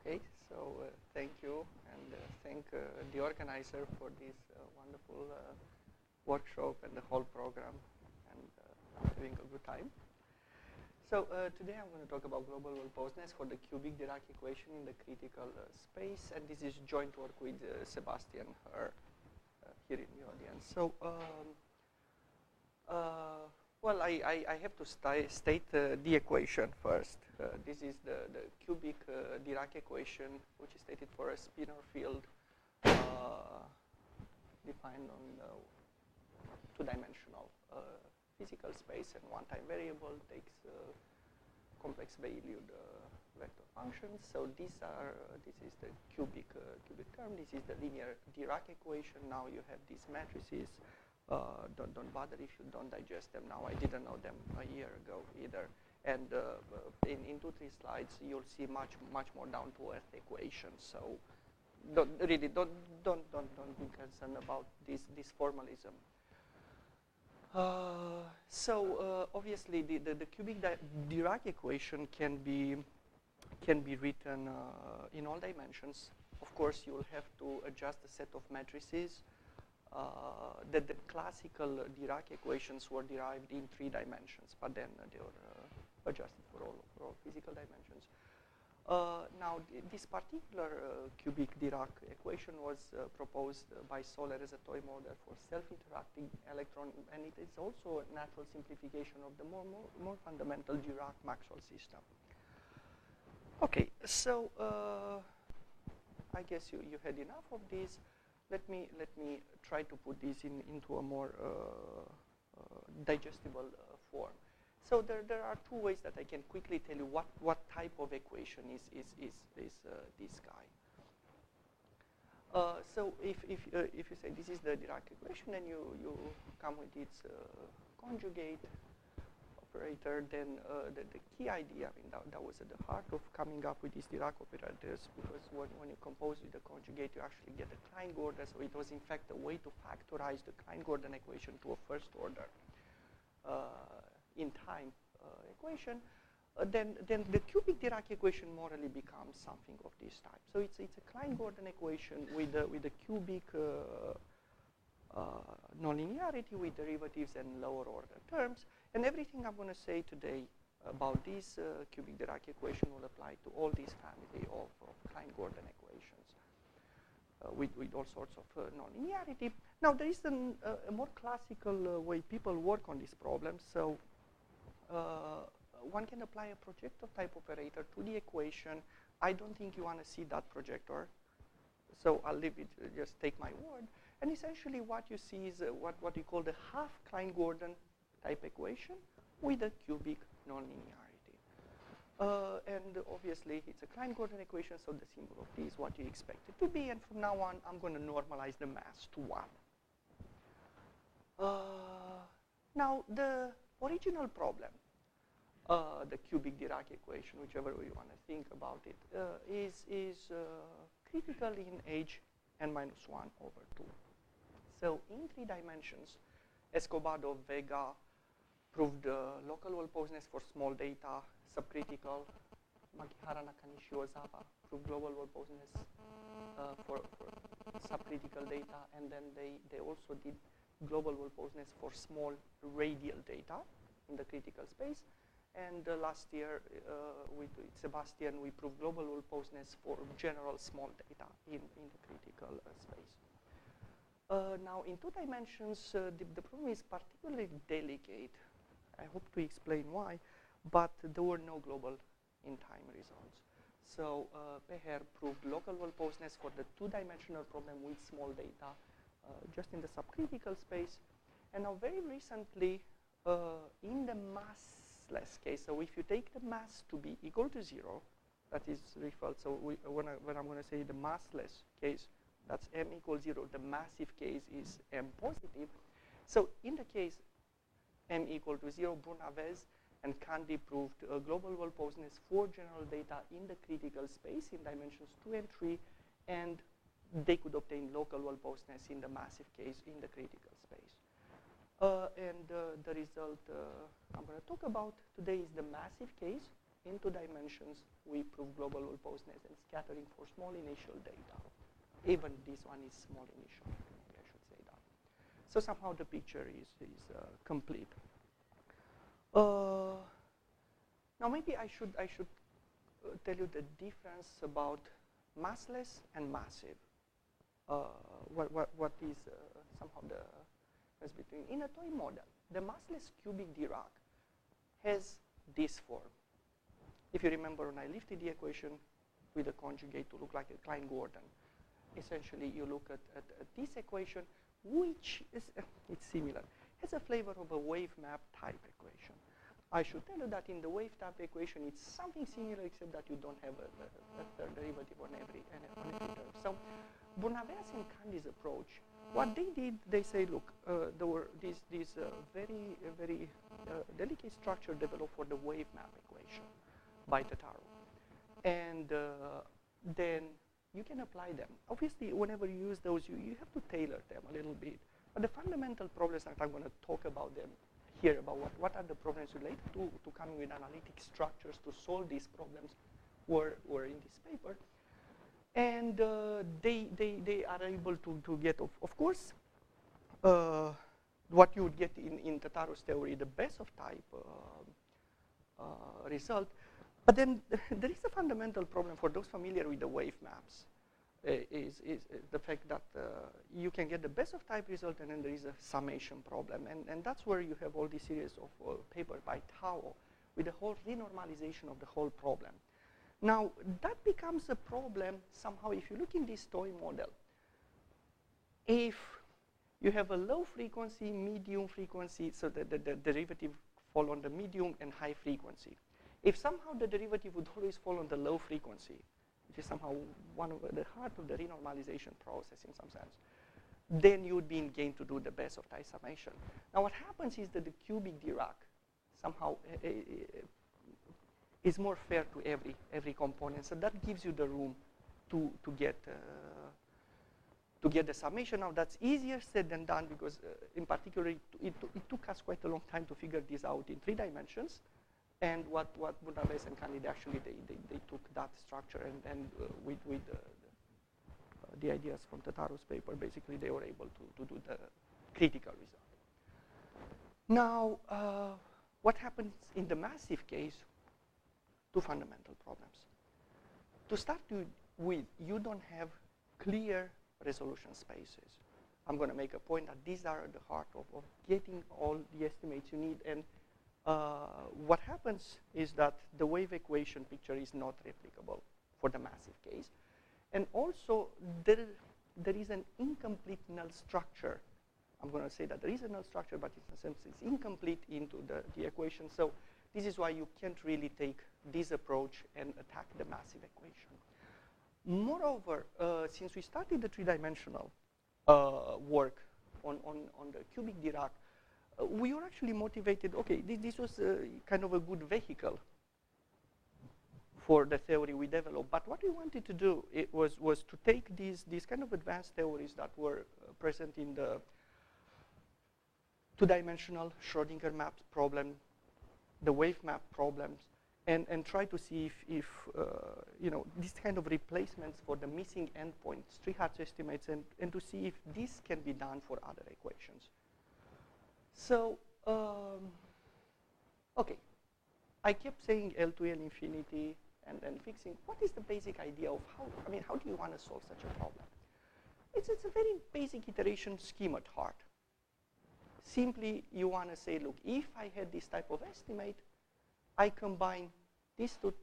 Okay, so thank you, and thank the organizer for this wonderful workshop and the whole program, and I'm having a good time. So today I'm going to talk about global verboseness for the cubic Dirac equation in the critical space, and this is joint work with Sebastian Herr here in the audience. So well, I have to state the equation first. This is the cubic Dirac equation, which is stated for a spinor field defined on two-dimensional physical space, and one-time variable takes complex Beiliud vector functions. So this is the cubic term. This is the linear Dirac equation. Now you have these matrices. Don't bother if you don't digest them now. I didn't know them a year ago either. And in 2-3 slides, you'll see much more down to earth equations. So don't be concerned about this formalism. So obviously the cubic Dirac equation can be written in all dimensions. Of course, you'll have to adjust the set of matrices. The classical Dirac equations were derived in 3 dimensions, but then they were adjusted for all physical dimensions. Now, this particular cubic Dirac equation was proposed by Soler as a toy model for self-interacting electron, and it is also a natural simplification of the more fundamental Dirac-Maxwell system. Okay, so I guess you had enough of this. Let me try to put this into a more digestible form. So there are 2 ways that I can quickly tell you what type of equation is this guy. So if you say this is the Dirac equation and you come with its conjugate operator, then the key idea, I mean, that was at the heart of coming up with these Dirac operators, because when you compose with the conjugate, you actually get a Klein-Gordon. So it was in fact a way to factorize the Klein-Gordon equation to a first order in time equation. Then the cubic Dirac equation morally becomes something of this type. So it's a Klein-Gordon equation with a cubic nonlinearity with derivatives and lower order terms. And everything I'm going to say today about this cubic Dirac equation will apply to all these family of Klein-Gordon equations with all sorts of nonlinearity. Now, there is a more classical way people work on this problem. So one can apply a projector type operator to the equation. I don't think you want to see that projector, so I'll leave it, just take my word. And essentially what you see is what we call the half Klein-Gordon type equation with a cubic nonlinearity. And obviously it's a Klein-Gordon equation, so the symbol of t is what you expect it to be. And from now on, I'm going to normalize the mass to 1. Now, the original problem, the cubic Dirac equation, whichever way you want to think about it, is critical in age n-1/2. So in 3 dimensions, Escobar, Vega proved local verboseness for small data, subcritical. Makihara, Nakanishi, Ozawa proved global verboseness for subcritical data, and then they also did global verboseness for small radial data in the critical space. And last year, with Sebastian, we proved global verboseness for general small data in the critical space. Now, in 2 dimensions, the problem is particularly delicate. I hope to explain why, but there were no global in-time results. So Bejer proved local verboseness for the 2-dimensional problem with small data, just in the subcritical space. And now, very recently, in the massless case, so if you take the mass to be equal to 0, that is referred. So when I'm going to say the massless case, that's m equals 0. The massive case is m positive. So in the case m equal to 0, Bournaves and Candy proved global verboseness for general data in the critical space in dimensions 2 and 3, and they could obtain local verboseness in the massive case in the critical space. And the result I'm going to talk about today is the massive case in 2 dimensions, we prove global posedness and scattering for small initial data. Even this one is small initial, maybe I should say that. So somehow the picture is complete. Now maybe I should tell you the difference about massless and massive. What is somehow the difference between, in a toy model, the massless cubic Dirac has this form. If you remember, when I lifted the equation with a conjugate to look like a Klein-Gordon, essentially you look at this equation, which is, it's similar, has a flavor of a wave map type equation. I should tell you that in the wave type equation, it's something similar except that you don't have a third derivative on every term. So Bournaveras and Candy's approach, what they did, they say, look, there were this very delicate structure developed for the wave map equation by Tataru. And then you can apply them. Obviously, whenever you use those, you have to tailor them a little bit. But the fundamental problems that I'm going to talk about them here, about what are the problems related to coming with analytic structures to solve these problems, were in this paper. And they are able to get, of course, what you would get in Tataru's theory, the best of type result. But then there is a fundamental problem for those familiar with the wave maps, is the fact that you can get the best of type result, and then there is a summation problem. And that's where you have all this series of papers by Tao with the whole renormalization of the whole problem. Now, that becomes a problem somehow if you look in this toy model. If you have a low frequency, medium frequency, so the derivative fall on the medium and high frequency. If somehow the derivative would always fall on the low frequency, which is somehow one of the heart of the renormalization process in some sense, then you would be in gain to do the best of type summation. Now, what happens is that the cubic Dirac somehow is more fair to every component, so that gives you the room to get the summation. Now, that's easier said than done because, in particular, it took us quite a long time to figure this out in 3 dimensions. And what Bournaveras and Candide actually they took that structure and with the ideas from Tataru's paper, basically they were able to do the critical result. Now, what happens in the massive case? 2 fundamental problems. To start with, you don't have clear resolution spaces. I'm going to make a point that these are at the heart of getting all the estimates you need. And what happens is that the wave equation picture is not replicable for the massive case. And also, there is an incomplete null structure. I'm going to say that there is a null structure, but in a sense it's incomplete into the equation. So this is why you can't really take this approach and attack the massive equation. Moreover, since we started the 3-dimensional work on the cubic Dirac, we were actually motivated, okay, this was kind of a good vehicle for the theory we developed. But what we wanted to do was to take these kind of advanced theories that were present in the 2-dimensional Schrodinger map problem, the wave map problems, and try to see if these kind of replacements for the missing endpoints, Strihat's estimates, and to see if this can be done for other equations. So, okay, I kept saying L to L infinity and fixing. What is the basic idea of how do you want to solve such a problem? It's a very basic iteration scheme at heart. Simply, you want to say, look, if I had this type of estimate, I combine these 2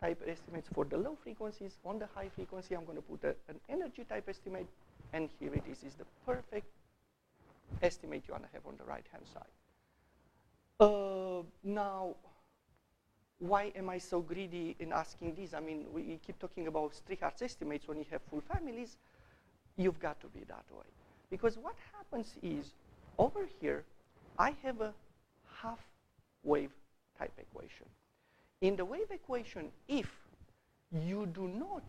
type estimates for the low frequencies. On the high frequency, I'm going to put an energy type estimate, and here it is the perfect estimate you want to have on the right-hand side. Now, why am I so greedy in asking this? I mean, we keep talking about Strihat's estimates when you have full families. You've got to be that way. Because what happens is, over here, I have a half-wave type equation. In the wave equation, if you do not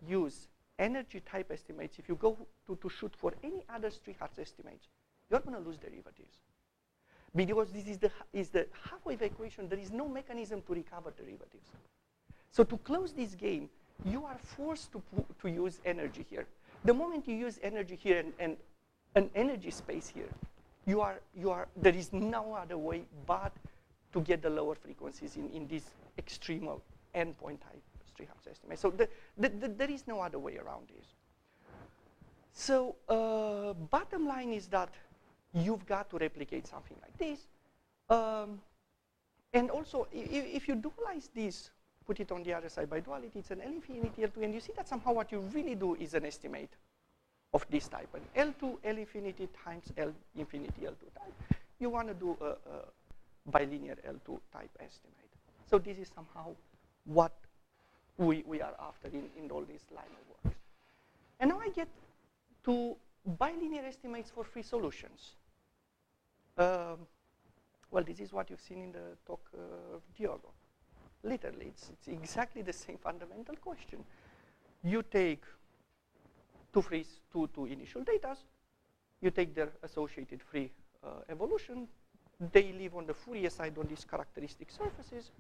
use energy type estimates, if you go to shoot for any other Strihat's estimates, you're going to lose derivatives. Because this is the half-wave equation. There is no mechanism to recover derivatives. So to close this game, you are forced to use energy here. The moment you use energy here and an energy space here, there is no other way but to get the lower frequencies in this extremal endpoint type Streehouse estimate. So there is no other way around this. So bottom line is that you've got to replicate something like this. And also, if you dualize this, put it on the other side by duality, it's an L infinity L2, and you see that somehow what you really do is an estimate of this type, an L2 L infinity times L infinity L2 type. You want to do a bilinear L2 type estimate. So this is somehow what we are after in all this line of work. And now I get to bilinear estimates for free solutions. Well, this is what you've seen in the talk of Diogo. Literally, it's exactly the same fundamental question. You take two initial data, you take their associated free evolution, they live on the Fourier side on these characteristic surfaces,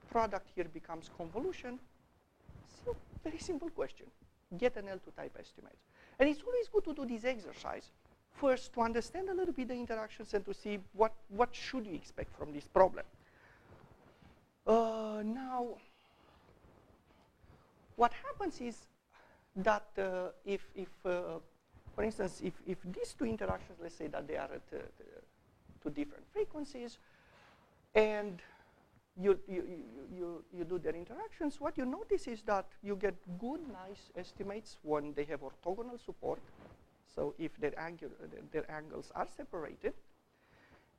product here becomes convolution. So, very simple question. Get an L2 type estimate. And it's always good to do this exercise. First, to understand a little bit the interactions and to see what should you expect from this problem. Now, what happens is that for instance, if these two interactions, let's say that they are at two different frequencies, and you do their interactions, what you notice is that you get good, nice estimates when they have orthogonal support. So if their angles are separated,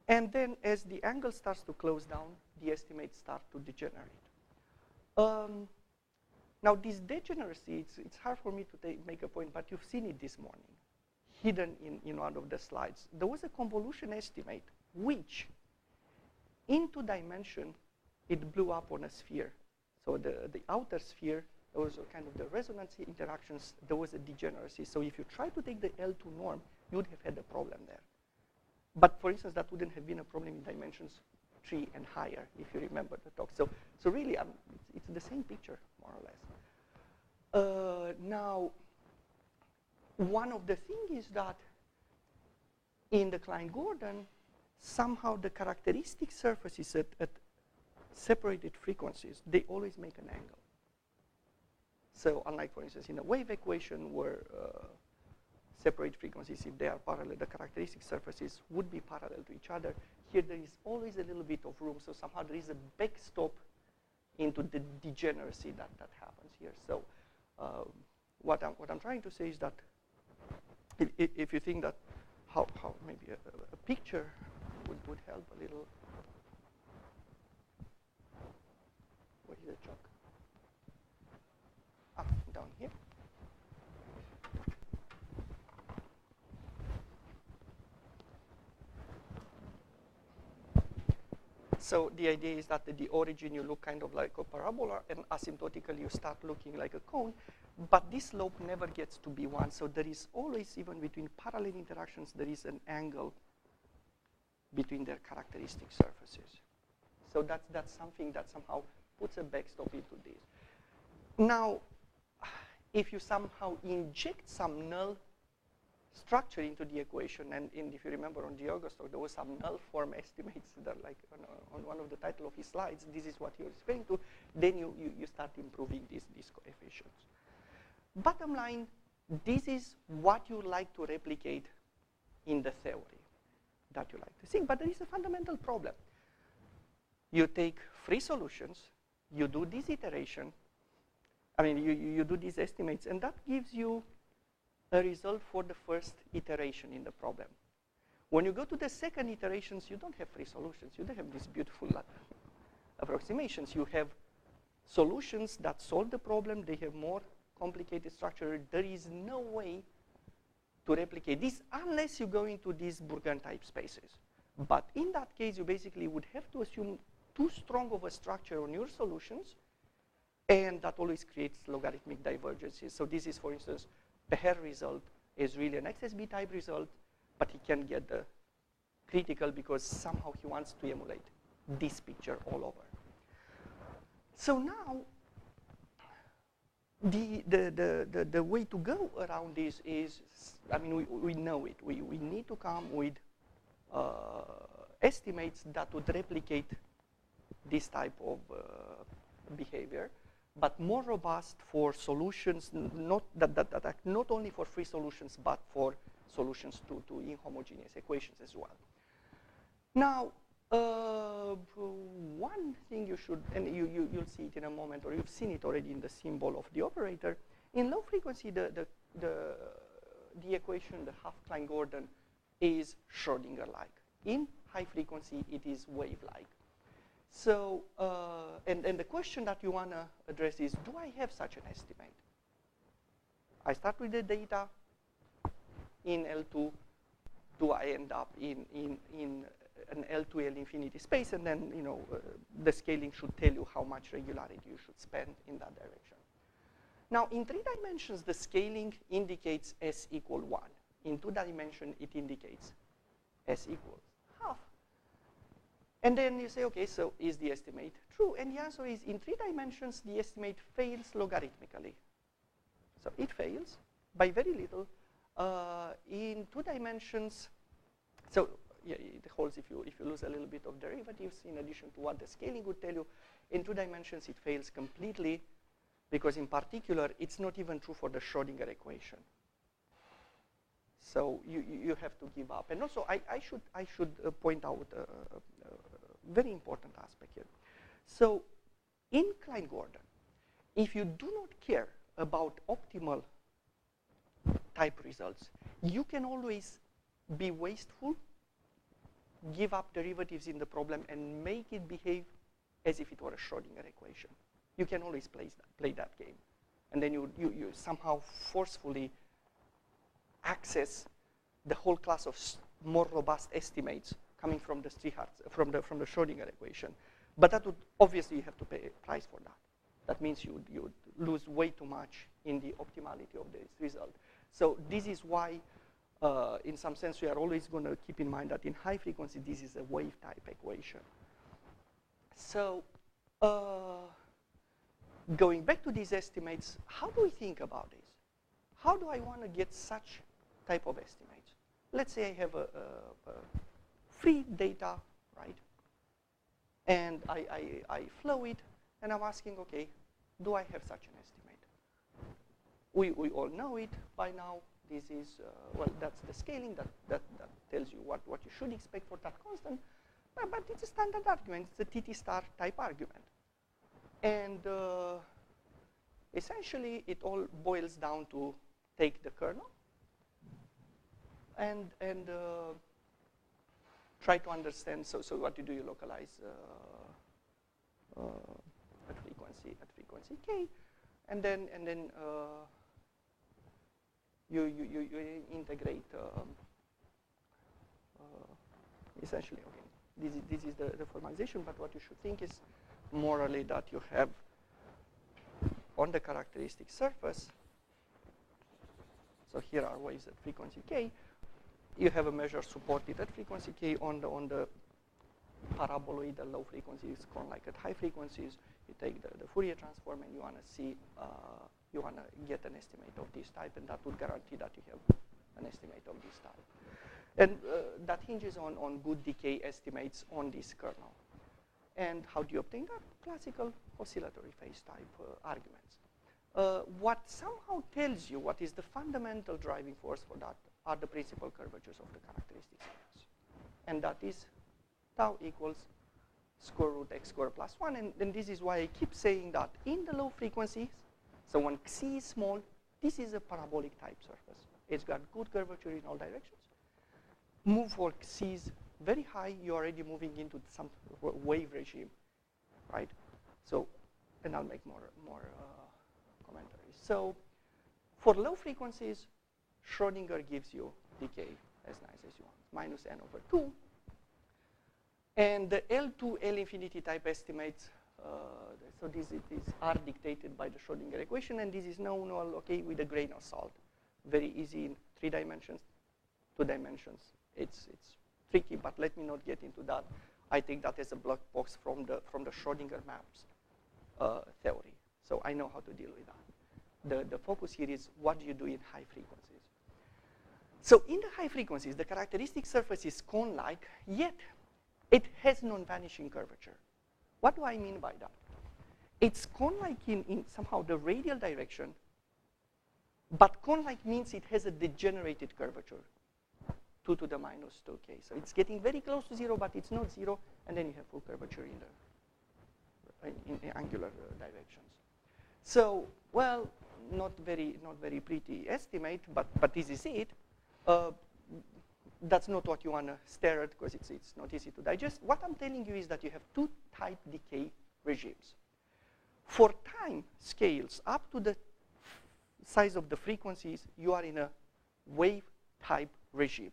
and then as the angle starts to close down, the estimates start to degenerate. Now this degeneracy, it's hard for me to make a point, but you've seen it this morning, hidden in one of the slides. There was a convolution estimate, which in 2 dimension, it blew up on a sphere. So the outer sphere, there was a kind of the resonance interactions, there was a degeneracy. So if you try to take the L2 norm, you would have had a problem there. But for instance, that wouldn't have been a problem in dimensions 3 and higher, if you remember the talk. So really, it's the same picture, more or less. Now, one of the things is that in the Klein-Gordon, somehow the characteristic surfaces at separated frequencies, they always make an angle. So unlike, for instance, in a wave equation where separate frequencies, if they are parallel, the characteristic surfaces would be parallel to each other. Here there is always a little bit of room, so somehow there is a backstop into the degeneracy that happens here. So what I'm trying to say is that if you think that how maybe a picture would help a little. Where is the chalk? Down here. So the idea is that at the origin you look kind of like a parabola, and asymptotically you start looking like a cone, but this slope never gets to be 1. So there is always, even between parallel interactions, there is an angle between their characteristic surfaces. So that's something that somehow puts a backstop into this. Now, if you somehow inject some null structure into the equation, and if you remember on Diogo's talk, there was some null form estimates that like on one of the title of his slides, this is what you're referring to, then you start improving these coefficients. Bottom line, this is what you like to replicate in the theory that you like to think, but there is a fundamental problem. You take free solutions, you do this iteration, I mean, you do these estimates, and that gives you a result for the first iteration in the problem. When you go to the second iterations, you don't have free solutions. You don't have these beautiful approximations. You have solutions that solve the problem. They have more complicated structure. There is no way to replicate this unless you go into these Bourgain type spaces. But in that case, you basically would have to assume too strong of a structure on your solutions, and that always creates logarithmic divergences. So this is, for instance, the Bejenaru result is really an XSB type result, but he can get the critical because somehow he wants to emulate this picture all over. So now, the way to go around this is, I mean, we know it. We need to come with estimates that would replicate this type of behavior, but more robust for solutions, not only for free solutions, but for solutions to inhomogeneous equations as well. Now, one thing you should, and you'll see it in a moment, or you've seen it already in the symbol of the operator. In low frequency, the equation, the half-Klein-Gordon, is Schrodinger-like. In high frequency, it is wave-like. So, and the question that you want to address is, do I have such an estimate? I start with the data in L2. Do I end up in an L2 L infinity space? And then, you know, the scaling should tell you how much regularity you should spend in that direction. Now, in 3 dimensions, the scaling indicates S equal 1. In 2 dimensions, it indicates S equals half. And then you say, okay, so is the estimate true? And the answer is, in 3 dimensions, the estimate fails logarithmically. So it fails by very little. In 2 dimensions, so yeah, it holds if you lose a little bit of derivatives in addition to what the scaling would tell you. In 2 dimensions, it fails completely, because in particular, it's not even true for the Schrodinger equation. So you have to give up. And also, I should point out a very important aspect here. So in Klein-Gordon, if you do not care about optimal type results, you can always be wasteful, give up derivatives in the problem, and make it behave as if it were a Schrodinger equation. You can always play that game. And then you somehow forcefully access the whole class of more robust estimates coming from the from the Schrodinger equation. But that would, obviously, you have to pay a price for that. That means you would lose way too much in the optimality of this result. So this is why, in some sense, we are always going to keep in mind that in high frequency, this is a wave type equation. So going back to these estimates, how do we think about this? How do I want to get such type of estimates? Let's say I have a free data, right? And I flow it, and I'm asking, okay, do I have such an estimate? We all know it by now. This is, well, that's the scaling that tells you what you should expect for that constant. But it's a standard argument. It's a TT star type argument. And essentially, it all boils down to take the kernel and try to understand. So what you do, you localize at frequency k, and then you integrate essentially. Okay, this is the formalization. But what you should think is morally that you have on the characteristic surface. So here are waves at frequency k. You have a measure supported at frequency k on the paraboloid. The low frequencies cone like at high frequencies. You take the Fourier transform, and you want to see, you want to get an estimate of this type, and that would guarantee that you have an estimate of this type. And that hinges on good decay estimates on this kernel. And how do you obtain that? Classical oscillatory phase type arguments. What somehow tells you what is the fundamental driving force for that are the principal curvatures of the characteristic surface. And that is tau equals square root x squared plus 1. And this is why I keep saying that in the low frequencies, so when xc is small, this is a parabolic type surface. It's got good curvature in all directions. Move for xc's very high, you're already moving into some wave regime, right? So, and I'll make more commentaries. So, for low frequencies, Schrodinger gives you decay as nice as you want, minus n over 2. And the L2 L infinity type estimates, so these are dictated by the Schrodinger equation, and this is known, well, okay, with a grain of salt. Very easy in 3 dimensions, 2 dimensions. It's tricky, but let me not get into that. I take that as a black box from the Schrodinger maps theory. So I know how to deal with that. The focus here is what do you do in high frequencies. So in the high frequencies, the characteristic surface is cone-like, yet it has non-vanishing curvature. What do I mean by that? It's cone-like in somehow the radial direction, but cone-like means it has a degenerated curvature, 2 to the minus 2k. So it's getting very close to 0, but it's not 0, and then you have full curvature in the angular directions. So, well, not very pretty estimate, but this is it. That's not what you want to stare at because it's not easy to digest. What I'm telling you is that you have 2 type decay regimes. For time scales up to the size of the frequencies, you are in a wave type regime.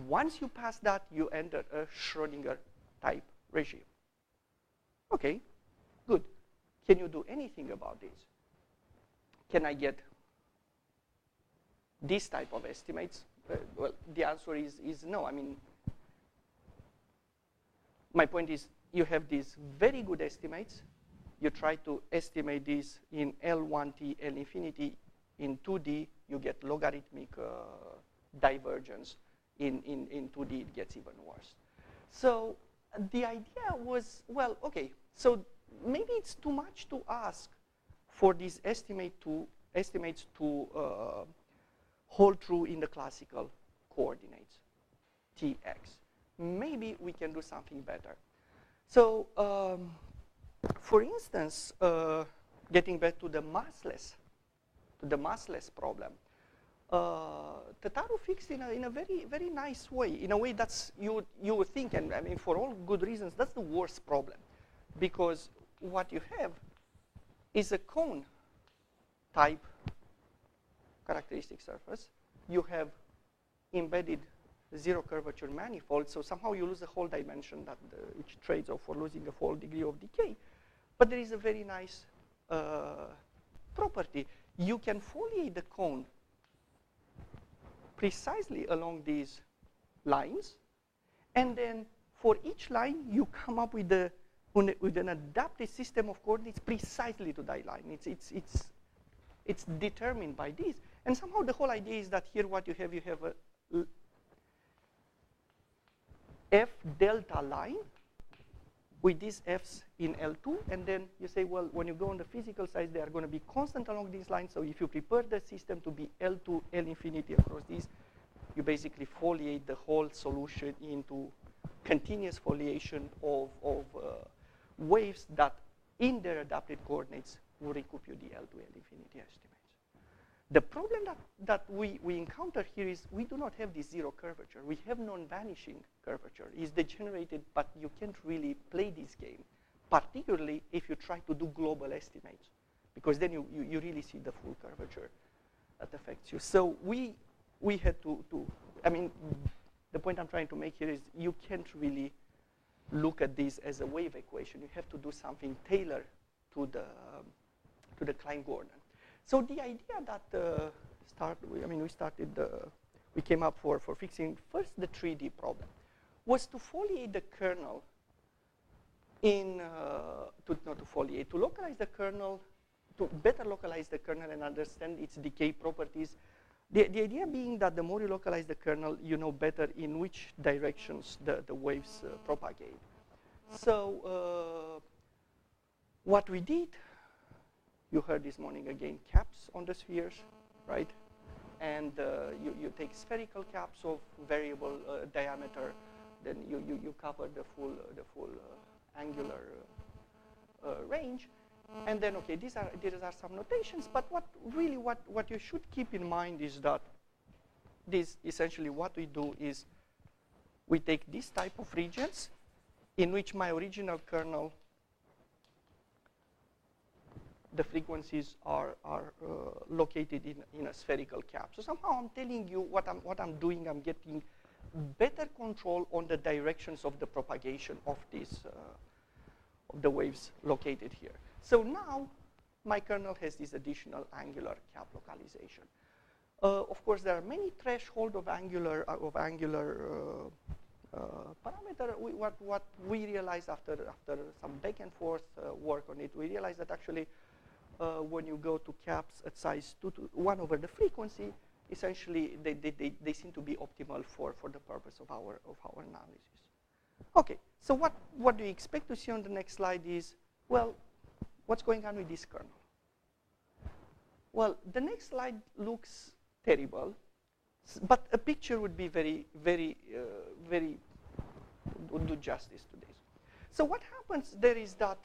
Once you pass that, you enter a Schrodinger type regime. Okay, good. Can you do anything about this? Can I get this type of estimates? Well, the answer is no. I mean, my point is you have these very good estimates. You try to estimate this in L1t, L infinity. In 2D, you get logarithmic divergence. In 2D, it gets even worse. So the idea was, well, okay, so maybe it's too much to ask for these estimates to hold true in the classical coordinates, Tx. Maybe we can do something better. So, for instance, getting back to the massless problem, Tataru fixed in a very nice way, in a way that's you would think, and I mean for all good reasons, that's the worst problem, because what you have is a cone type characteristic surface. You have embedded zero curvature manifold, so somehow you lose the whole dimension that which trades off for losing the whole degree of decay. But there is a very nice property. You can foliate the cone precisely along these lines, and then for each line you come up with an adaptive system of coordinates precisely to that line. It's determined by this, and somehow the whole idea is that here what you have a f delta line with these f's in L2, and then you say, well, when you go on the physical side, they are going to be constant along these lines, so if you prepare the system to be L2, L infinity across these, you basically foliate the whole solution into continuous foliation of waves that in their adapted coordinates will recoup you the L2, L infinity estimates. The problem that we encounter here is we do not have this zero curvature. We have non-vanishing curvature. It's degenerated, but you can't really play this game, particularly if you try to do global estimates, because then you really see the full curvature that affects you. So we had to, I mean, the point I'm trying to make here is you can't really look at this as a wave equation. You have to do something tailored to the Klein-Gordon. So the idea that we came up for fixing first the 3D problem was to foliate the kernel to localize the kernel, to better localize the kernel and understand its decay properties. The idea being that the more you localize the kernel, you know better in which directions the waves propagate. So what we did, you heard this morning again, caps on the spheres, right? And you take spherical caps of variable diameter, then you cover the full angular range, and then okay, these are some notations. But what you should keep in mind is that this essentially what we do is we take this type of regions in which my original kernel, the frequencies are located in a spherical cap. So somehow I'm telling you what I'm doing. I'm getting better control on the directions of the propagation of this of the waves located here. So now my kernel has this additional angular cap localization. Of course, there are many thresholds of angular parameter, what we realized after some back and forth work on it, we realized that actually when you go to caps at size 2 to 1 over the frequency, essentially they seem to be optimal for the purpose of our analysis. Okay, so what do you expect to see on the next slide is, well, what's going on with this kernel? Well, the next slide looks terrible, but a picture would be very would do justice to this. So what happens there is that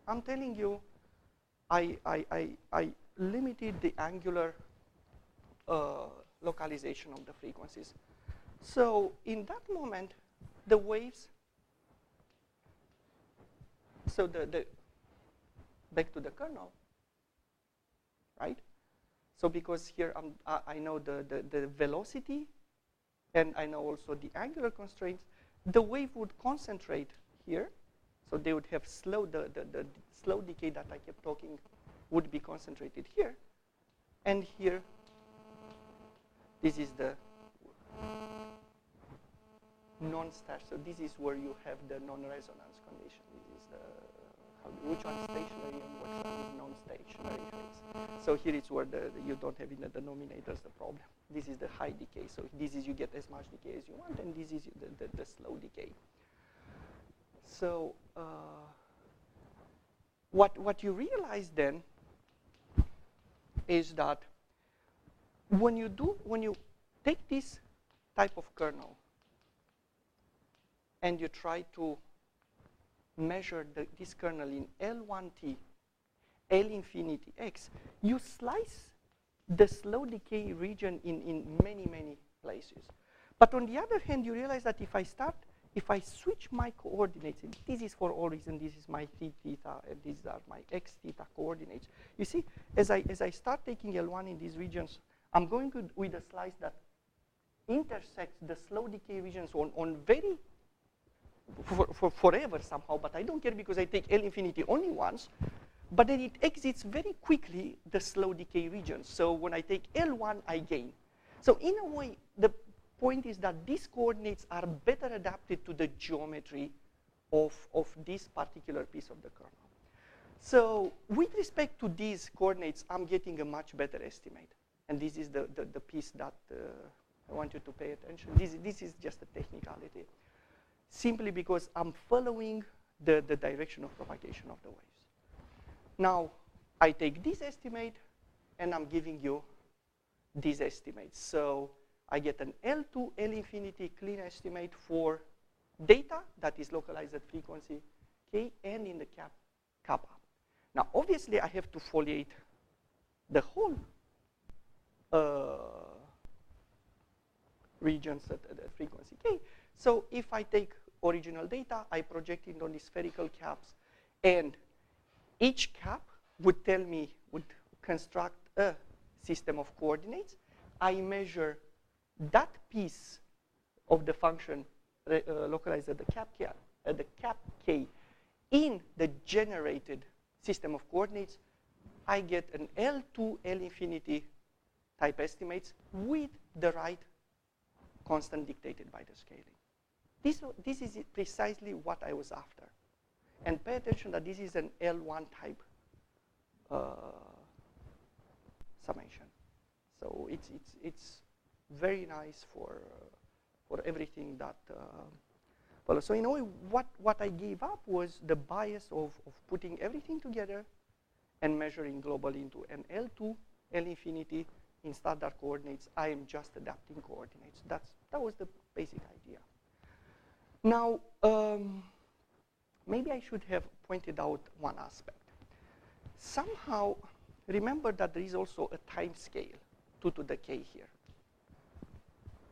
I'm telling you, I limited the angular localization of the frequencies. So in that moment, the waves, so the back to the kernel, right? So because here I know the velocity, and I know also the angular constraints, the wave would concentrate here. So they would have slow, the slow decay that I kept talking would be concentrated here. And here, this is the non-stash. So this is where you have the non-resonance condition. This is which one is stationary and which one is non-stationary phase. So here it's where you don't have in the denominators the problem. This is the high decay. So this is you get as much decay as you want, and this is the slow decay. So what you realize then is that when you take this type of kernel and you try to measure this kernel in L1t, L infinity x, you slice the slow decay region in many places. But on the other hand, you realize that if I switch my coordinates, and this is for all reasons, this is my phi theta, and these are my x theta coordinates. You see, as I start taking L1 in these regions, I'm going with a slice that intersects the slow decay regions on very, for forever somehow, but I don't care because I take L infinity only once, but then it exits very quickly the slow decay regions. So when I take L1, I gain. So in a way, the point is that these coordinates are better adapted to the geometry of this particular piece of the kernel. So with respect to these coordinates, I'm getting a much better estimate. And this is the piece that I want you to pay attention. This is just a technicality, simply because I'm following the direction of propagation of the waves. Now, I take this estimate, and I'm giving you these estimates. So I get an L2, L infinity clean estimate for data that is localized at frequency k and in the kappa. Now, obviously, I have to foliate the whole regions at frequency k. So if I take original data, I project it on the spherical caps, and each cap would construct a system of coordinates. I measure that piece of the function localized at the cap k in the generated system of coordinates. I get an L2, L infinity type estimates with the right constant dictated by the scaling. This is precisely what I was after. And pay attention that this is an L1 type summation. So it's very nice for everything that follows. So in a way, what I gave up was the bias of putting everything together and measuring globally into an L2, L infinity in standard coordinates. I am just adapting coordinates. That was the basic idea. Now, maybe I should have pointed out one aspect. Somehow, remember that there is also a time scale 2 to the k here.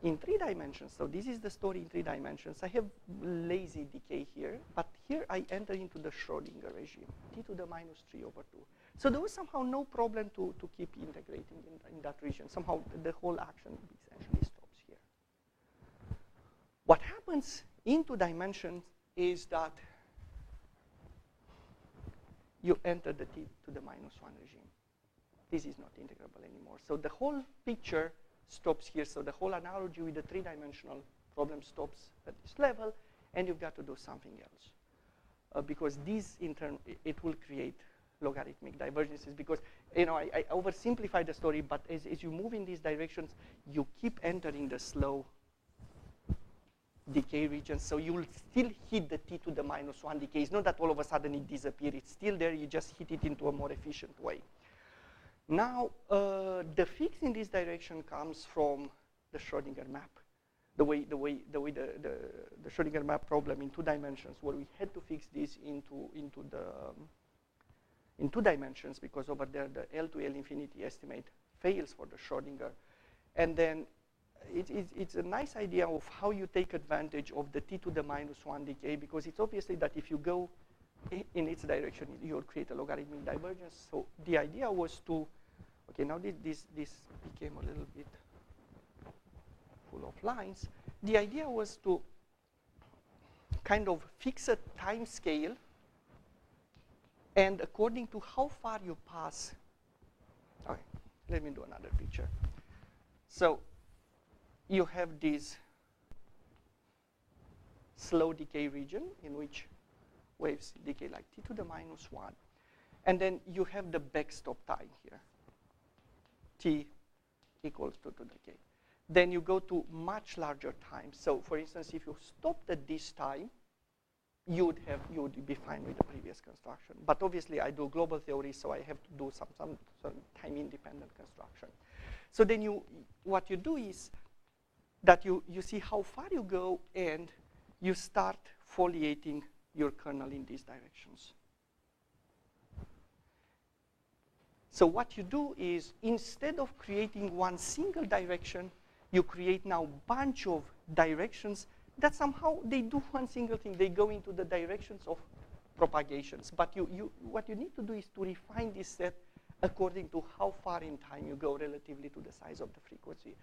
In 3 dimensions, so this is the story in 3 dimensions, I have lazy decay here, but here I enter into the Schrodinger regime, t to the minus 3 over 2. So there was somehow no problem to keep integrating in that region. Somehow the whole action essentially stops here. What happens in 2 dimensions is that you enter the t to the minus 1 regime. This is not integrable anymore. So the whole picture stops here. So the whole analogy with the 3-dimensional problem stops at this level, and you've got to do something else. Because this, in turn, it will create logarithmic divergences. Because, you know, I oversimplify the story, but as you move in these directions, you keep entering the slow decay region, so you will still hit the t to the minus 1 decay. It's not that all of a sudden it disappears. It's still there. You just hit it into a more efficient way. Now, the fix in this direction comes from the Schrodinger map. The way the Schrodinger map problem in 2 dimensions, where we had to fix this in 2 dimensions, because over there the L to L infinity estimate fails for the Schrodinger. And then it's a nice idea of how you take advantage of the t to the minus 1 decay, because it's obviously that if you go in its direction, you'll create a logarithmic divergence. So the idea was to, okay, now this became a little bit full of lines. The idea was to kind of fix a time scale, and according to how far you pass, okay, let me do another picture. So you have this slow decay region in which waves decay like t to the minus 1. And then you have the backstop time here, t equals to decay. Then you go to much larger time. So for instance, if you stopped at this time, you would be fine with the previous construction. But obviously I do global theory, so I have to do some time independent construction. So then what you do is that you see how far you go, and you start foliating your kernel in these directions. So what you do is, instead of creating one single direction, you create now a bunch of directions that somehow they do one single thing. They go into the directions of propagations. But what you need to do is to refine this set according to how far in time you go relatively to the size of the frequency.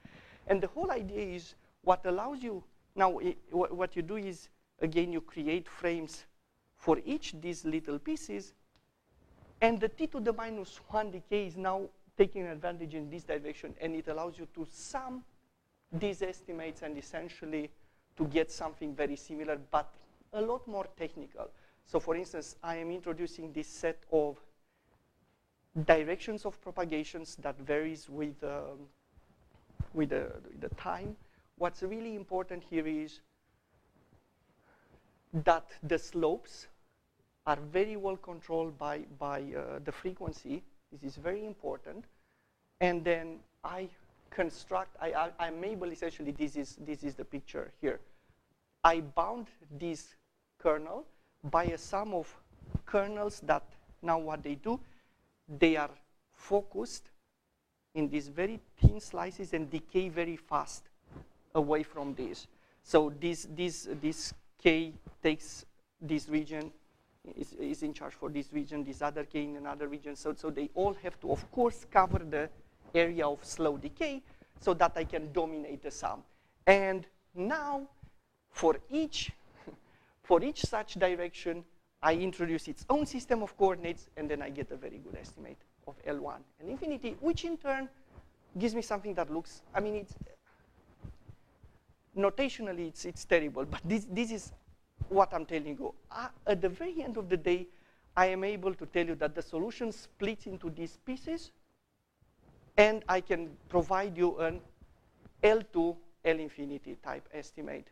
And the whole idea is what allows you, now what you do is, again, you create frames for each these little pieces, and the t to the minus 1 decay is now taking advantage in this direction, and it allows you to sum these estimates and essentially to get something very similar, but a lot more technical. So for instance, I am introducing this set of directions of propagations that varies with the time. What's really important here is that the slopes are very well controlled by the frequency. This is very important. And then I construct, I'm able, essentially, this is the picture here. I bound this kernel by a sum of kernels that now what they do, they are focused in these very thin slices and decay very fast away from this. So this K takes this region, is in charge for this region, this other K in another region. So they all have to, of course, cover the area of slow decay so that I can dominate the sum. And now, for each such direction, I introduce its own system of coordinates, and then I get a very good estimate of L1 and infinity, which in turn gives me something that looks, I mean, it's notationally it's terrible, but this is what I'm telling you. At the very end of the day, I am able to tell you that the solution splits into these pieces, and I can provide you an L2, L infinity type estimate.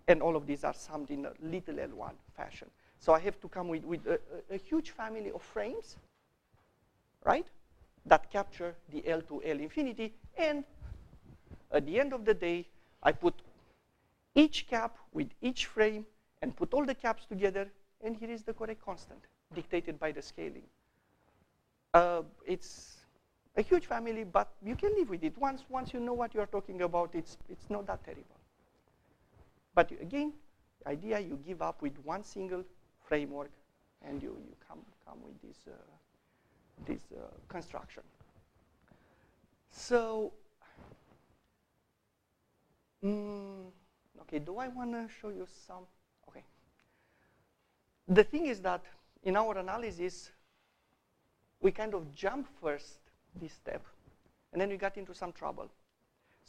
And all of these are summed in a little L1 fashion. So I have to come with a huge family of frames, right, that capture the L2, L infinity. And at the end of the day, I put each cap with each frame and put all the caps together, and here is the correct constant dictated by the scaling. It's a huge family, but you can live with it. Once you know what you're talking about, it's not that terrible. But again, the idea, you give up with one single framework, and you come with this construction. So, okay, do I want to show you some? Okay. The thing is that in our analysis, we kind of jump first this step, and then we got into some trouble.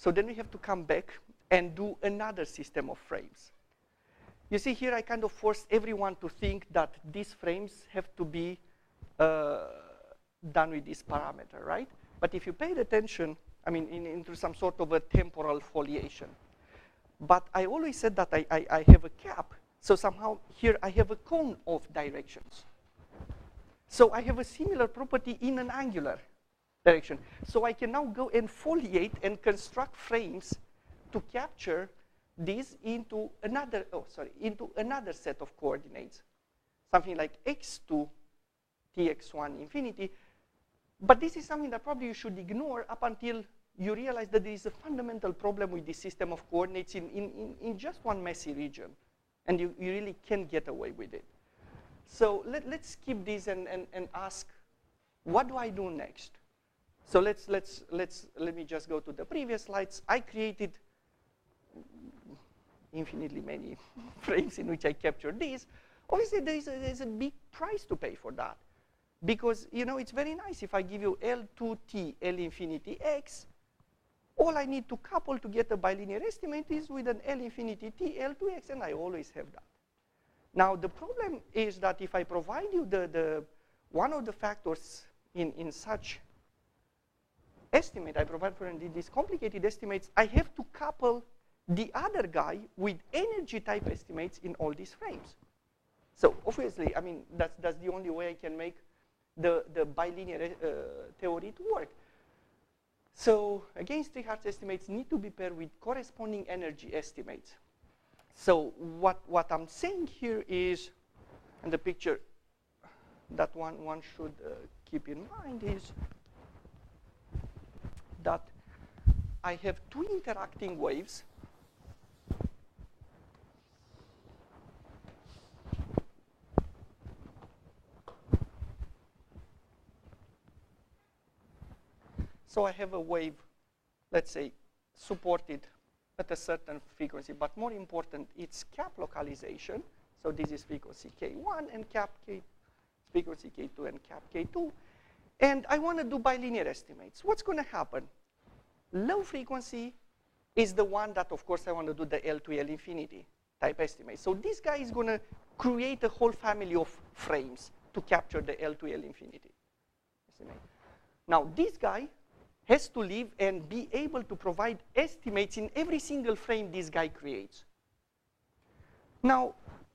So then we have to come back and do another system of frames. You see here I kind of forced everyone to think that these frames have to be done with this parameter, right? But if you paid attention, I mean, into some sort of a temporal foliation. But I always said that I have a cap, so somehow here I have a cone of directions. So I have a similar property in an angular direction. So I can now go and foliate and construct frames to capture these into another, into another set of coordinates, something like x2, tx1 infinity. But this is something that probably you should ignore up until you realize that there is a fundamental problem with this system of coordinates in just one messy region, and you really can't get away with it. So let's skip this and ask, what do I do next? So let me just go to the previous slides. I created infinitely many frames in which I captured these. Obviously, there's a big price to pay for that, because it's very nice if I give you L2t L infinity x. All I need to couple to get a bilinear estimate is with an L infinity t L2x, and I always have that. Now the problem is that if I provide you one of the factors in such estimate, I provide for these complicated estimates, I have to couple the other guy with energy type estimates in all these frames. So obviously, I mean, that's the only way I can make the bilinear theory to work. So again, Strichard's estimates need to be paired with corresponding energy estimates. So what I'm saying here is, and the picture that one should keep in mind is that I have two interacting waves . So I have a wave, let's say, supported at a certain frequency, but more important, it's cap localization. So this is frequency K1 and cap K, frequency K2 and cap K2. And I want to do bilinear estimates. What's going to happen? Low frequency is the one that, of course, I want to do the L to L infinity type estimate. So this guy is going to create a whole family of frames to capture the L to L infinity estimate. Now, this guy has to live and be able to provide estimates in every single frame this guy creates. Now,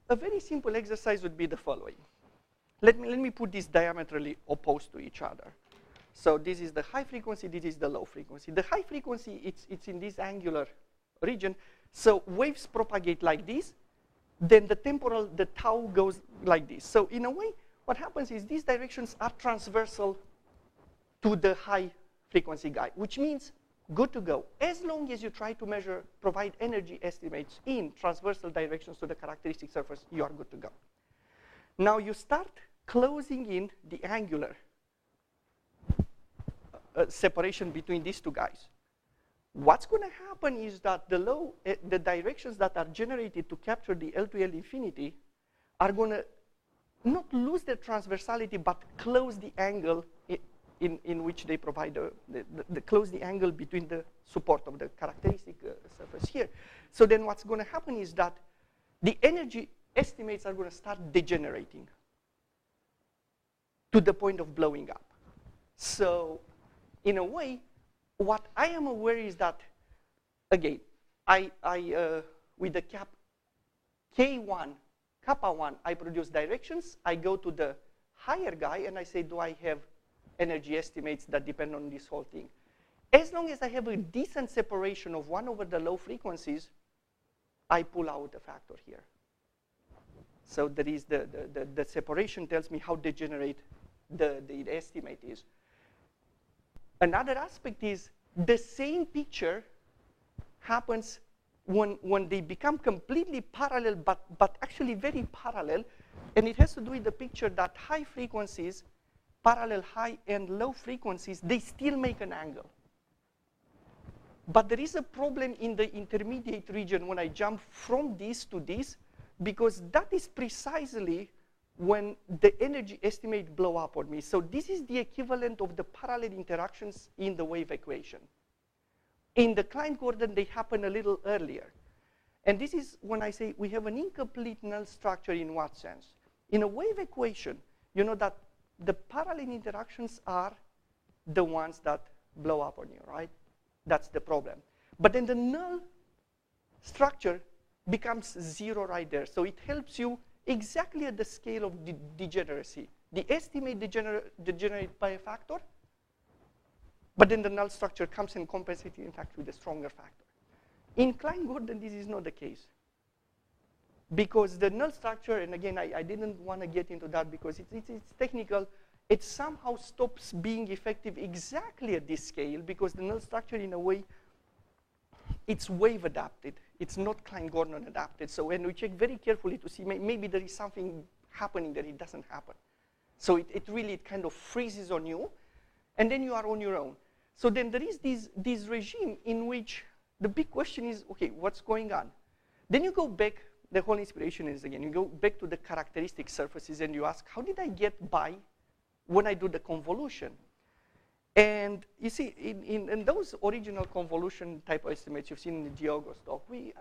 a very simple exercise would be the following. Let me put this diametrically opposed to each other. So this is the high frequency, this is the low frequency. The high frequency, it's in this angular region. So waves propagate like this. Then the tau goes like this. So in a way, what happens is these directions are transversal to the high frequency guy, which means good to go. As long as you try to provide energy estimates in transversal directions to the characteristic surface, you are good to go. Now you start closing in the angular separation between these two guys. What's going to happen is that the directions that are generated to capture the L to L infinity are going to not lose their transversality, but close the angle in which they provide close the angle between the support of the characteristic surface here. So then what's going to happen is that the energy estimates are going to start degenerating to the point of blowing up. So in a way, what I am aware is that, again, with the cap K1, kappa 1, I produce directions. I go to the higher guy and I say, do I have energy estimates that depend on this whole thing? As long as I have a decent separation of 1 over the low frequencies, I pull out a factor here. So there is the separation tells me how degenerate the estimate is. Another aspect is the same picture happens when they become completely parallel, but actually very parallel. And it has to do with the picture that high frequencies, parallel high and low frequencies, they still make an angle. But there is a problem in the intermediate region when I jump from this to this, because that is precisely when the energy estimate blow up on me. So this is the equivalent of the parallel interactions in the wave equation. In the Klein-Gordon, they happen a little earlier. And this is when I say we have an incomplete null structure in what sense? In a wave equation, you know that the parallel interactions are the ones that blow up on you, right? That's the problem. But then the null structure becomes 0 right there. So it helps you exactly at the scale of degeneracy. The estimate degenerate by a factor, but then the null structure comes and compensates, in fact, with a stronger factor. In Klein-Gordon, this is not the case. Because the null structure, and again, I didn't want to get into that because it's technical, it somehow stops being effective exactly at this scale because the null structure, in a way, it's wave adapted. It's not Klein-Gordon adapted. So when we check very carefully to see maybe there is something happening that it doesn't happen. So it really kind of freezes on you, and then you are on your own. So then there is this regime in which the big question is, okay, what's going on? Then you go back, the whole inspiration is again, you go back to the characteristic surfaces and you ask, how did I get by when I do the convolution? And you see, in those original convolution type estimates you've seen in the Diogo's talk, we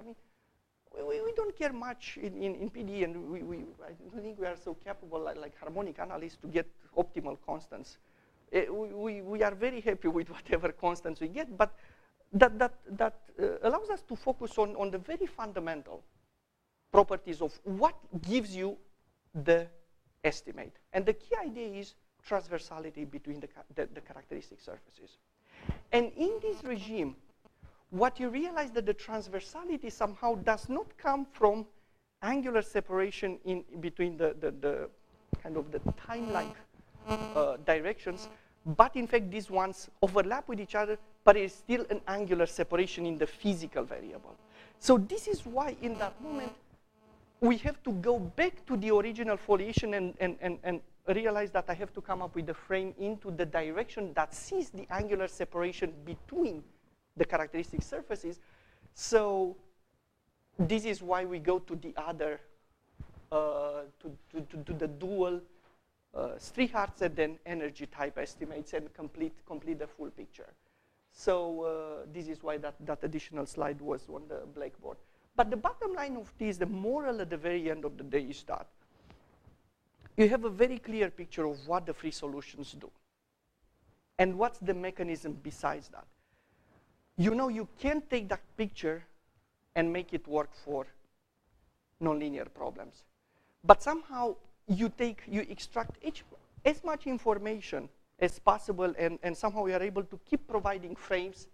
don't care much in PD, and I don't think we are so capable like harmonic analysts to get optimal constants. We are very happy with whatever constants we get, but that allows us to focus on the very fundamental properties of what gives you the estimate. And the key idea is transversality between the characteristic surfaces. And in this regime, what you realize that the transversality somehow does not come from angular separation in between the kind of the time-like directions, but in fact these ones overlap with each other, but it's still an angular separation in the physical variable. So this is why in that moment we have to go back to the original foliation and realize that I have to come up with the frame into the direction that sees the angular separation between the characteristic surfaces. So this is why we go to the other, to the dual Strihartz and then energy type estimates and complete the full picture. So this is why that additional slide was on the blackboard. But the bottom line of this, the moral at the very end of the day is that you have a very clear picture of what the free solutions do. And what's the mechanism besides that? You know you can't take that picture and make it work for nonlinear problems. But somehow you extract as much information as possible, and somehow you are able to keep providing frames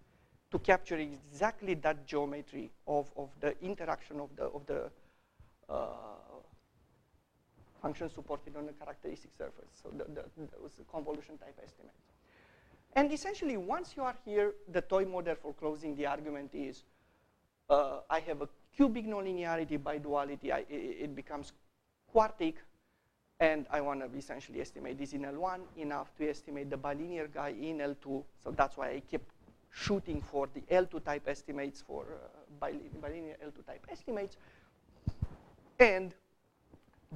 to capture exactly that geometry of the interaction of the function supported on the characteristic surface. So those convolution type estimates. And essentially, once you are here, the toy model for closing the argument is, I have a cubic nonlinearity by duality. It becomes quartic, and I want to essentially estimate this in L1 enough to estimate the bilinear guy in L2. So that's why I kept shooting for the L2 type estimates, for bilinear L2 type estimates. And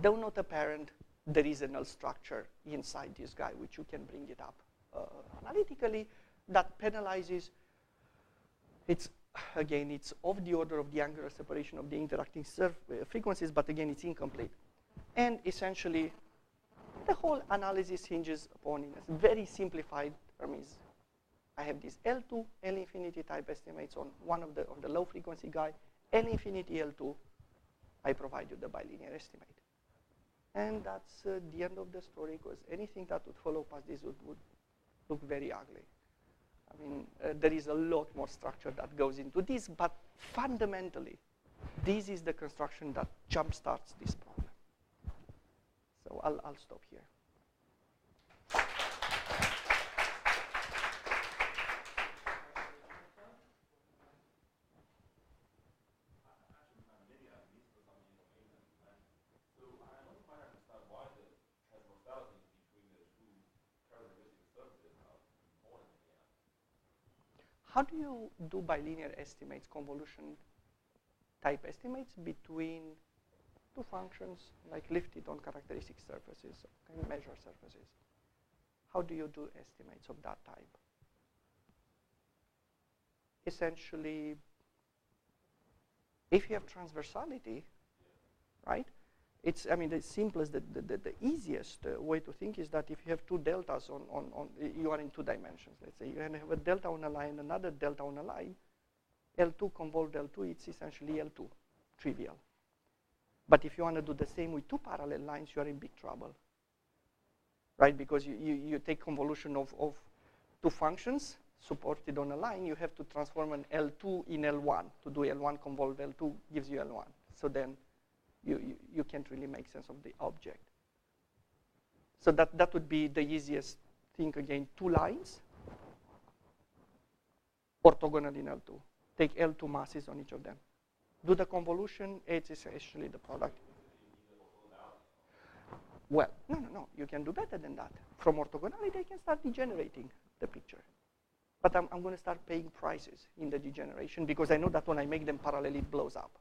though not apparent, there is a null structure inside this guy, which you can bring it up analytically, that penalizes. It's of the order of the angular separation of the interacting frequencies, but again, it's incomplete. And essentially, the whole analysis hinges upon, in a very simplified terms, I have this L2, L infinity type estimates on one of the low frequency guy, L infinity L2, I provide you the bilinear estimate. And that's the end of the story, because anything that would follow past this would look very ugly. I mean, there is a lot more structure that goes into this, but fundamentally, this is the construction that jumpstarts this problem. So I'll stop here. How do you do bilinear estimates, convolution type estimates between two functions like lifted on characteristic surfaces, kind of measure surfaces? How do you do estimates of that type? essentially, if you have transversality, right? It's, I mean, the simplest, the easiest way to think is that if you have two deltas you are in 2 dimensions, let's say, you have a delta on a line, another delta on a line, L2 convolved L2, it's essentially L2, trivial. But if you want to do the same with 2 parallel lines, you are in big trouble, right? Because you take convolution of 2 functions supported on a line, you have to transform an L2 in L1. To do L1 convolved L2 gives you L1. So then you can't really make sense of the object. So that would be the easiest thing. Again, 2 lines, orthogonal in L2. Take L2 masses on each of them. Do the convolution, it's essentially the product. Well, no, you can do better than that. From orthogonality, I can start degenerating the picture. But I'm going to start paying prices in the degeneration because I know that when I make them parallel, it blows up.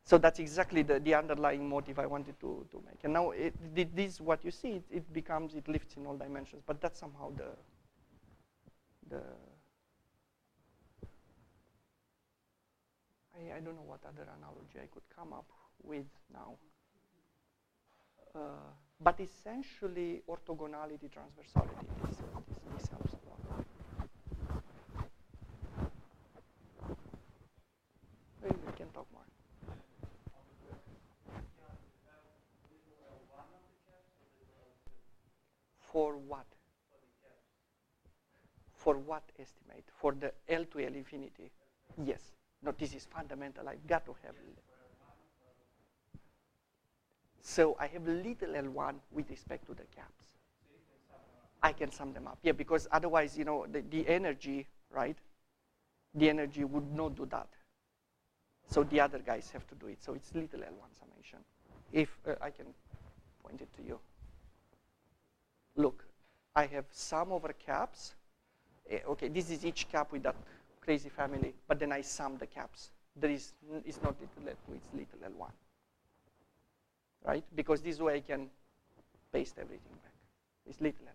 So that's exactly the underlying motive I wanted to make. And now this, what you see, it lifts in all dimensions. But that's somehow I don't know what other analogy I could come up with now. But essentially, orthogonality, transversality, this helps a lot. We can talk more. For what? For what estimate? For the L to L infinity? Yes. No, this is fundamental. I've got to have it. So I have little L1 with respect to the caps. I can sum them up. Yeah, because otherwise, you know, the energy, right? The energy would not do that. So the other guys have to do it. So it's little L1 summation. If I can point it to you. Look, I have sum over caps. Okay, this is each cap with that crazy family, but then I sum the caps. It's not little L2, it's little L1. Right? Because this way I can paste everything back. It's little L1.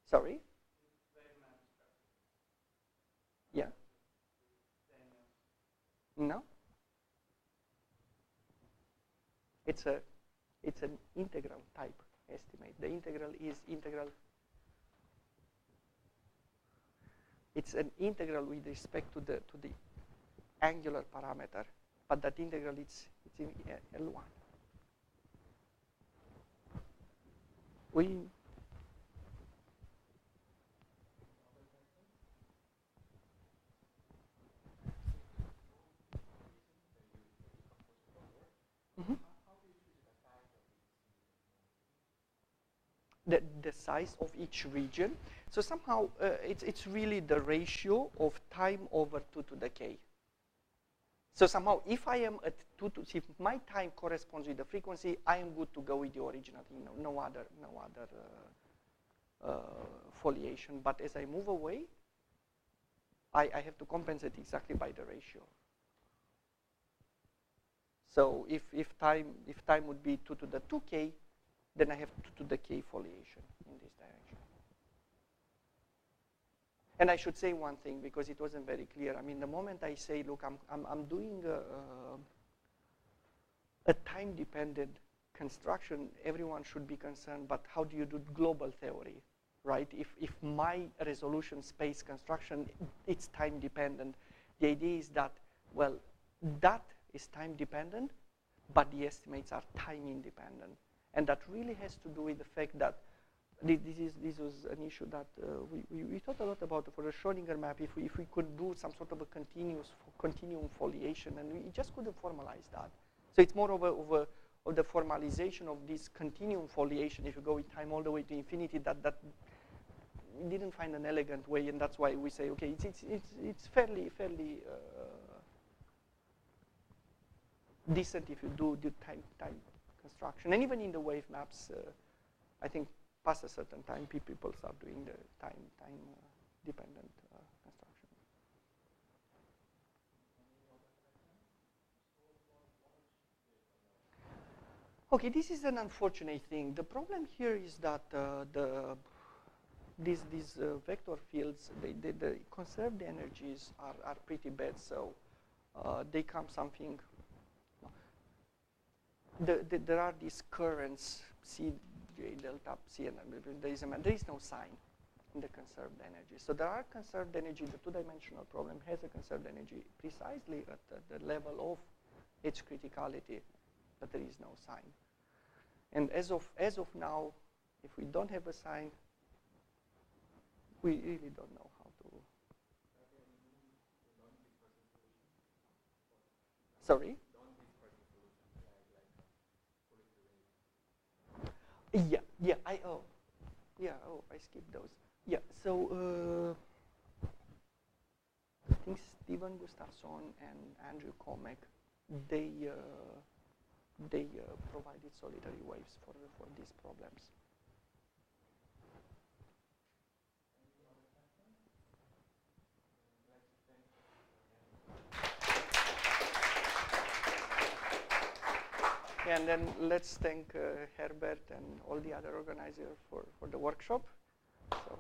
Sorry? Yeah? No? It's an integral type estimate. The integral is integral. It's an integral with respect to the angular parameter, but that integral it's in L1. The size of each region. So somehow it's really the ratio of time over 2 to the k. So somehow if I am at 2 to, if my time corresponds with the frequency, I am good to go with the original, no other foliation. But as I move away, I have to compensate exactly by the ratio. So if time would be 2 to the 2k, then I have 2 to the k foliation in this direction. And I should say one thing because it wasn't very clear. I mean, the moment I say, look, I'm doing a time-dependent construction, everyone should be concerned, but how do you do global theory, right? If my resolution space construction, it's time-dependent, the idea is that, well, that is time-dependent, but the estimates are time-independent. And that really has to do with the fact that this was an issue that we thought a lot about for the Schrodinger map. If we could do some sort of a continuum foliation, and we just couldn't formalize that. So it's more of the formalization of this continuum foliation. If you go with time all the way to infinity, that we didn't find an elegant way, and that's why we say, okay, it's fairly decent if you do the time construction. And even in the wave maps, I think past a certain time, people start doing the time dependent construction. Okay, this is an unfortunate thing. The problem here is that these vector fields, the conserved energies are pretty bad, so they come something. There are these currents, C, J, delta, C, and there is no sign in the conserved energy. So there are conserved energy. The two-dimensional problem has a conserved energy precisely at the level of H criticality, but there is no sign. And as of now, if we don't have a sign, we really don't know how to. Sorry? Yeah, I skipped those. Yeah, so I think Stephen Gustafsson and Andrew Komek, they provided solitary waves for these problems. And then let's thank Herbert and all the other organizers for the workshop. So.